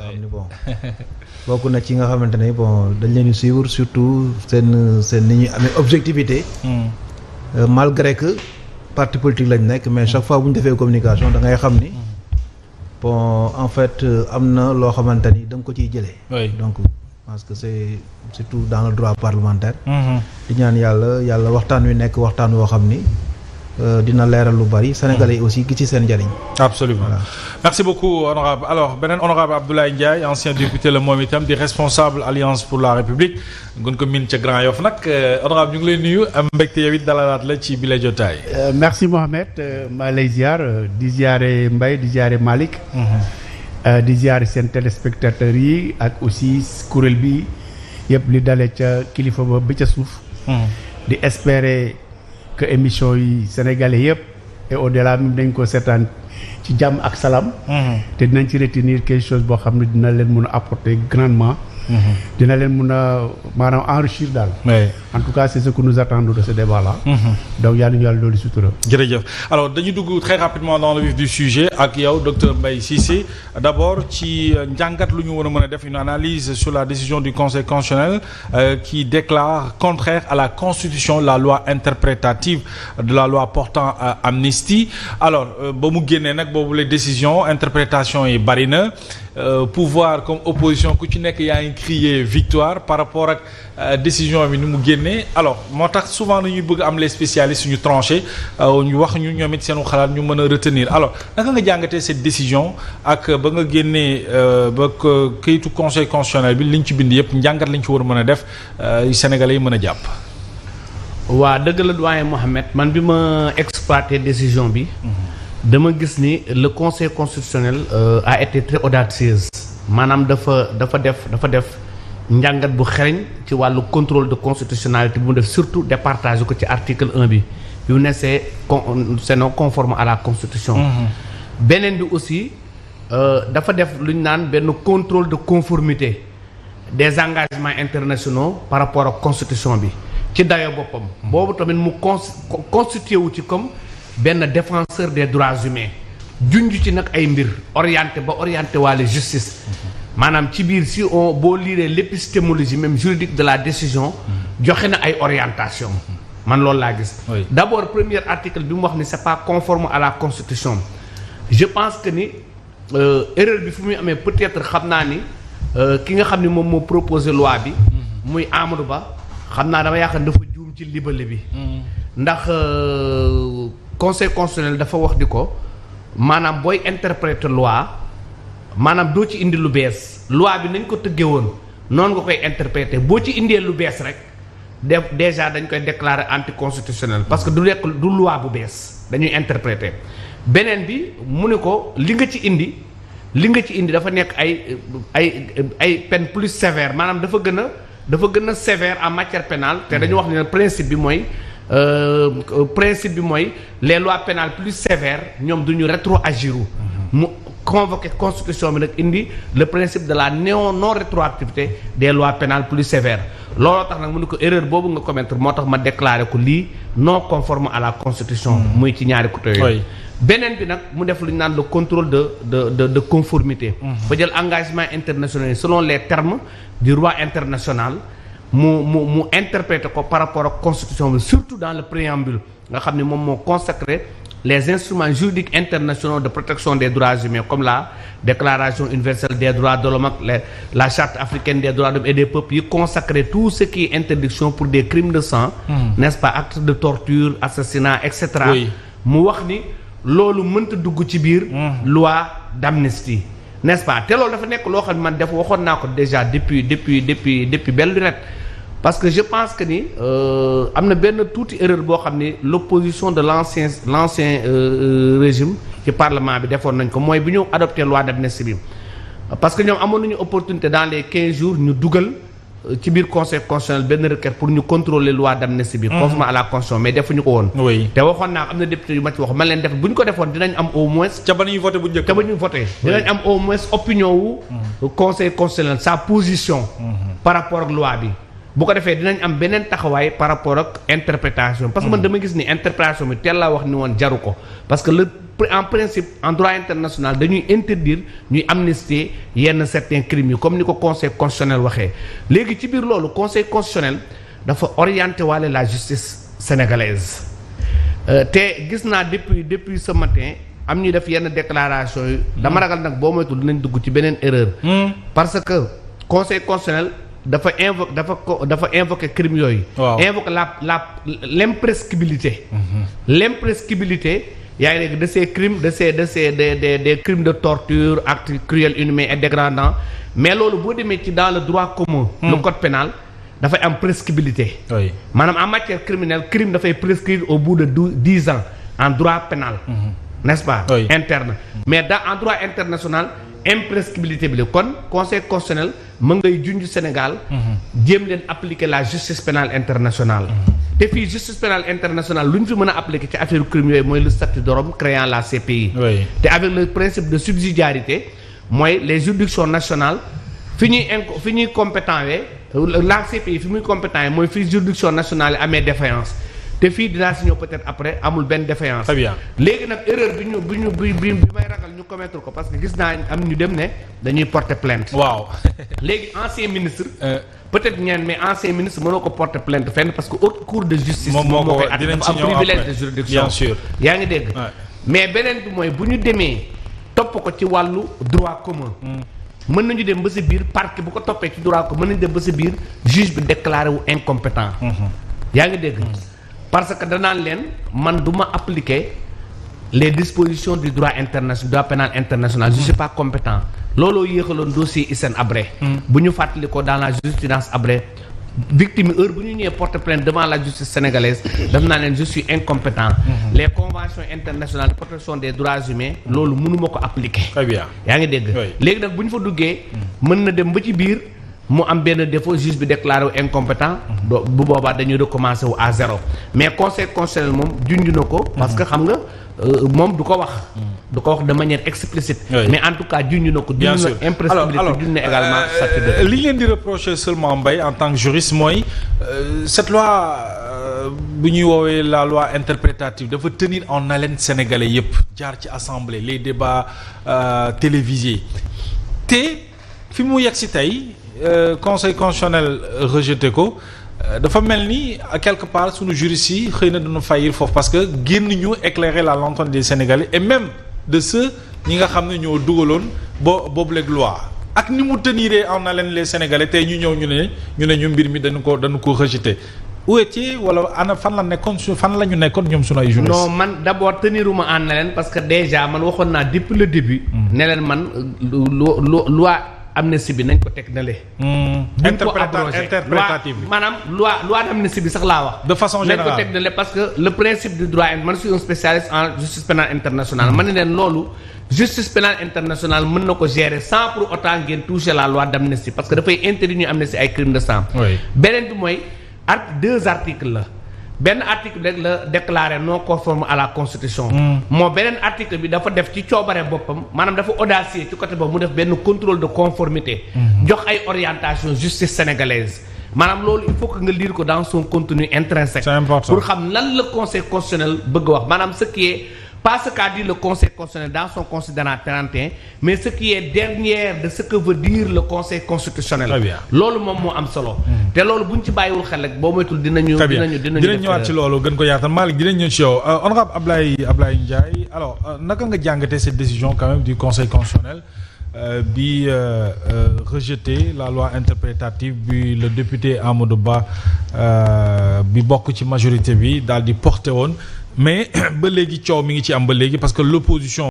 xam ni bon bokk na ci nga xamante ne bon dañ leen di suivre surtout seen ni ñuy amee objectivité. Malgré que parti politique lañ nekk mais chaque fois bu ñu defee communication da ngay xam ni bon en fait am na loo xamante ni da nga ko ciy jëlee. donc parce que c'est surtout dans le droit parlementaire. di ñaan yàlla waxtaan wi nekk waxtaan woo xam ni. dina leeral lu bari Sénégalais yi aussi gi ci seen njariñ. Absolument. Voilà. Merci beaucoup honorable alors beneen honorable Abdoulaye Ndiaye ancien député la moom itam di responsable Alliance pour la République gën ko min ca Grand Yoff nag honorable ñu ngi lay nuyu am mbégte yow it dalalaat la ci bile jotaay. Merci Mohamed maa lay ziar di ziare Mbaye di ziare Malick. di ziare seen téléspectateurs yi ak aussi kuréel bi yëpp li dale ca kilifa ba ca suuf. di espérer. que émission yi sénégalais yëpp et au-delà même dañ ko seetaan ci jàmm ak salaam. te dinañ ci retenir quelque chose boo xam ne dina leen mun a apporter grandement. dina leen mun a maanaam enrichir daal. en tout cas c'est ce que nous attendons de ce débat là. donc yàlla ñu yàlla loolu sutura. jërëjëf alors dañu dugg très rapidement dans le vif du sujet ak yow docteur Mbaye Cissé d'abord ci njàngat lu ñu war a mën a def une analyse sur la décision du Conseil constitutionnel qui déclare contraire à la Constitution la loi interprétative de la loi portant amnistie alors ba mu génnee nag boobu les décisions interprétation yi bari na. Pouvoir comme opposition ku ci nekk yaa ngi crier victoire par rapport ak décision bi ni mu génnee alors moo tax souvent dañuy bëgg am les spécialistes ñu tranché ñu wax ñu ñoom it seenu xalaat ñu mën a retenir alors naka nga jàngatee cette décision ak ba nga génnee ba kayitu conseil constitutionnel bi liñ ci bind yëpp njàngat lañ ci war a mën a def Sénégalais yi mën a jàpp. waa dëgg la doyen Mohamed man bi ma exploité décision bi. dama gis ni le conseil constitutionnel a été très audacieuse maanaam dafa def njàngat bu xereñ ci wàllu contrôle de constitutionnalité bu mu def surtout départage ko ci article 1 bi mu ne c'est non conforme à la constitution. beneen bi aussi dafa def lu ñu naan benn contrôle de conformité des engagements internationaux par rapport ak constitution bi ci dayo boppam. boobu tamit mu constitué wu ci comme. benn défenseur des droits humains junj ci nag ay mbir orienté waale justice maanaam ci biir si on boo liiree l'épistémologie même juridique de la décision joxe na ay orientation man loolu laa gis d'abord premier article bi mu wax ni c'est pas conforme à la constitution je pense que ni erreur bi fu muy amee peut-être xam naa ni ki nga xam ni moom moo proposé loi bi muy Amadou Ba xam naa dama yaakaar dafa juum ci libale bi ndax conseil constitutionnel dafa wax di ko maanaam booy interpréter loi maanaam doo ci indi lu bees loi bi nañ ko tëggee woon noonu nga koy interpréter boo ci indee lu bees rek déjà dañ koy déclarer anticonstitutionnel parce que du nekk du loi bu bees dañuy interpréter beneen bi mu ne ko li nga ci indi dafa nekk ay peine plus sévère maanaam dafa gën a sévère en matière pénale te dañu wax ne principe bi mooy les lois pénales plus sévères ñoom duñu rétroagir mu convoqué constitution bi nag indi le principe de la non rétroactivité des lois pénales plus sévères looloo tax nag mu ne ko erreur boobu nga commettre moo tax ma déclaré ko lii non conforme à la constitution muy ci ñaari côté yooyu beneen bi nag mu def lu ñu naan le contrôle de conformité ba jël engagement international selon les termes du droit international mu interpréter ko par rapport ak constitution bi surtout dans le préambule nga xam ne moom moo consacré les instruments juridiques internationaux de protection des droits humains comme la déclaration universelle des droits de l'homme ak la charte africaine des droits de l'homme et des peuples yi consacré tout ce qui est interdiction pour des crimes de sang n'est-ce pas actes de torture assassinat et cetera mu wax ni loolu mënta dugg ci biir loi d'amnistie n'est-ce pas te loolu dafa nekk loo xam ne man def waxoon naa ko déjà depuis belle lurette parce que je pense que ni am na benn tuuti erreur boo xam ni l'opposition de l'ancien régime ci parlement bi defoon nañ ko mooy bi ñu adopté loi d'amnistie bi parce que ñoom amoon nañu opportunité dans les 15 jours ñu dugal ci biir conseil constitutionnel benn requête pour ñu contrôler loi d'amnistie bi conformément à la constitution mais defuñu ko woon te waxoon naa am na député yu ma ci wax man leen def bu ñu ko defoon dinañ am au moins ca ba ñuy voté bu njëkk dinañ am au moins opinion wu conseil constitutionnel sa position par rapport ak loi bi bu ko defee dinañ am beneen taxawaay par rapport ak interprétation parce que man dama gis ni interprétation bi teel laa wax ni woon jaru ko parce que le en principe en droit international dañuy interdire ñuy amnistier yenn certains crimes yi comme ni ko conseil constitutionnel waxee léegi ci biir loolu conseil constitutionnel dafa orienté waale la justice sénégalaise te gis naa depuis ce matin am ñuy def yenn déclaration yi dama ragal nag boo moytul dinañ dugg ci beneen erreur parce que conseil constitutionnel dafa invoquer crime yooyu invoquer l'imprescriptibilité l'imprescriptibilité yaa ngi dégg de ces crimes des crimes de torture actes cruels inhumains et dégradants mais loolu boo demee ci dans le droit commun le code pénal dafay am prescriptibilité maanaam en matière criminelle crime dafay prescrire au bout de 10 ans en droit pénal n'est-ce pas interne mais en droit international imprescriptibilité bi la kon conseil constitutionnel mën ngay junj Sénégal jéem leen appliquer la justice pénale internationale te fii justice pénale internationale lu ñu fi mën a appliquer ci affaire crime yooyu mooy le statut de Rome créant la CPI te avec le principe de subsidiarité mooy les juridictions nationales fi ñuy compétent wee la CPI fi muy compétent yi mooy fii juridiction nationale yi amee défaillance te fii dinaa si ñëw peut-être après amul benn défaillance. Très bien. Léegi nag erreur bi may ragal ñu commettre ko parce que gis naa am ñu dem ne dañuy porter plainte. waaw léegi ancien ministre. peut-être ñeen mais ancien ministre mënoo ko porter plainte fenn parce que haute cour de justice. moom moo koy àtte dafa am privilège de juridiction. bien sûr yaa ngi dégg. mais beneen bi mooy bu ñu demee topp ko ci wàllu droit commun. mën nañu dem ba si biir parquet bu ko toppee ci droit commun mën nañu dem ba si biir juge bi déclaré wu incompétent. yaa ngi dégg. parce que danaan leen man du ma appliquer les dispositions du droit international droit pénal international je suis pas compétent looloo yéexaloon dossier Hissène Habré bu ñu fàttali ko dans la jurisprudence Habré victime heure bu ñu ñëwee porter plainte devant la justice sénégalaise daf naa leen je suis incompétent les conventions internationales de protection des droits humains loolu mënuma ko appliquer. Très bien. yaa ngi dégg léegi nag bu ñu fa duggee mën na dem ba ci biir mu am benn défaut juge bi déclaré wu incompétent bu boobaa dañuy recommencer wu à zéro mais conseil constitutionnel moom junj na ko parce que xam nga moom du ko wax de manière explicite mais en tout cas junj na ko junj na imprescriptibilité junj na également statut de li ngeen di reprocher seulement Mbaye en tant que juriste mooy cette loi bu ñuy woowee la loi interprétative dafa tenir en haleine sénégalais yépp jaar ci assemblée les débats télévisés te fi mu yegg si tey conseil constitutionnel rejeté ko dafa mel ni quelque part sunu juristes yi xëy na dañu faillir foofu parce que génn ñu éclairer la lanterne des Sénégalais et même de ceux ñi nga xam ne ñoo dugaloon boobu léegi loi ak ni mu teniree en haleine les Sénégalais tey ñu ñëw ñu ne ñu mbir mi dañu ko rejeté où étiez wala ana fan la ñu nekkoon ñoom sunu ay juristes. non man d'abord teniruma en haleine parce que déjà man waxoon naa depuis le début. ne leen man loi amnistie bi nañ ko teg na le interprétative bi maanaam loi d'amnistie bi sax laa wax de façon générale nañ ko teg na le parce que le principe du droit man je suis un spécialiste en justice pénale internationale man ne leen loolu justice pénale internationale mën na ko gérer sans pour autant ngeen toucher la loi d'amnistie parce que dafay interdire ñu amnistie ay crimes de sang beneen bi mooy deux articles la benn article rek la déclaré non conforme à la constitution. moo beneen article bi dafa def ci coobare boppam maanaam dafa audacieux ci côté boobu mu def benn contrôle de conformité. jox ay orientation justice sénégalaise maanaam loolu il faut que nga lire ko dans son contenu intrinsèque. C'est important pour xam lan la conseil constitutionnel bëgg wax maanaam ce qui est pas ce qu'a dit le conseil constitutionnel dans son considérant 31 mais ce qui est derrière de ce que veut dire le conseil constitutionnel. Très bien. loolu moom moo am solo. te loolu bu ñu ci bàyyiwul xel rek boo moytul dinañu ñëwaat ci loolu gën ko yaatal Malick dinañ ñëw ci yow honorable Ablaye Ndiaye alors naka nga jàngatee cette décision quand même du conseil constitutionnel bi rejeté la loi interprétative bi le député Amadou Ba bi bokk ci majorité bi daal di porté woon mais ba léegi coow mi ngi ci am ba léegi parce que l'opposition